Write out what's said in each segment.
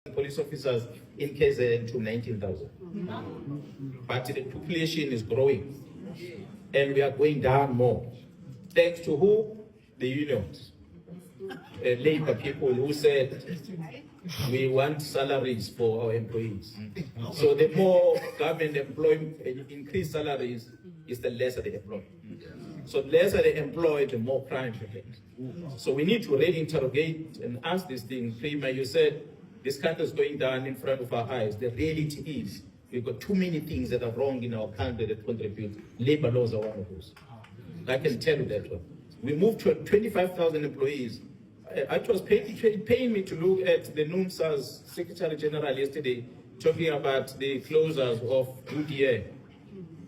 police officers in KZN to 19,000. But the population is growing and we are going down more. Thanks to who? The unions. Labor people who said we want salaries for our employees. So the more government increase salaries is the lesser they employ. So the lesser they employ, the more crime they get. So we need to really interrogate and ask this thing. Prima, you said this country is going down in front of our eyes. The reality is we've got too many things that are wrong in our country that contribute. Labor laws are one of those. I can tell you that one. We moved to 25,000 employees. It was paying me to look at the NUMSA's Secretary General yesterday talking about the closures of UDA.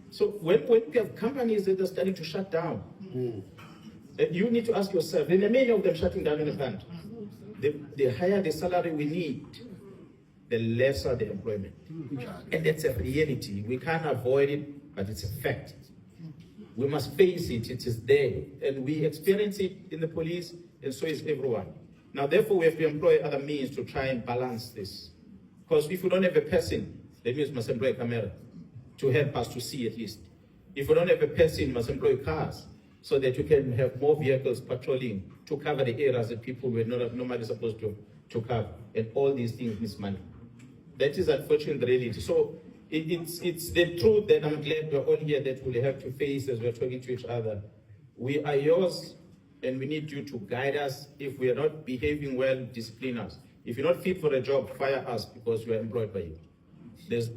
So when we have companies that are starting to shut down, you need to ask yourself, and many of them shutting down in the country, the higher the salary we need, the lesser the employment. And that's a reality. We can't avoid it, but it's a fact. We must face it, it is there. And we experience it in the police, and so is everyone. Now, therefore, we have to employ other means to try and balance this. Because if we don't have a person, that means we must employ a camera to help us to see at least. If we don't have a person, we must employ cars so that we can have more vehicles patrolling to cover the areas that people were not normally supposed to cover. And all these things need money. That is unfortunately the reality. So it's the truth that I'm glad we're all here that we'll have to face as we're talking to each other. We are yours, and we need you to guide us. If we are not behaving well, discipline us. If you're not fit for a job, fire us because we are employed by you.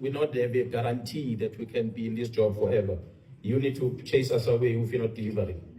We not have a guarantee that we can be in this job forever. You need to chase us away if you're not delivering.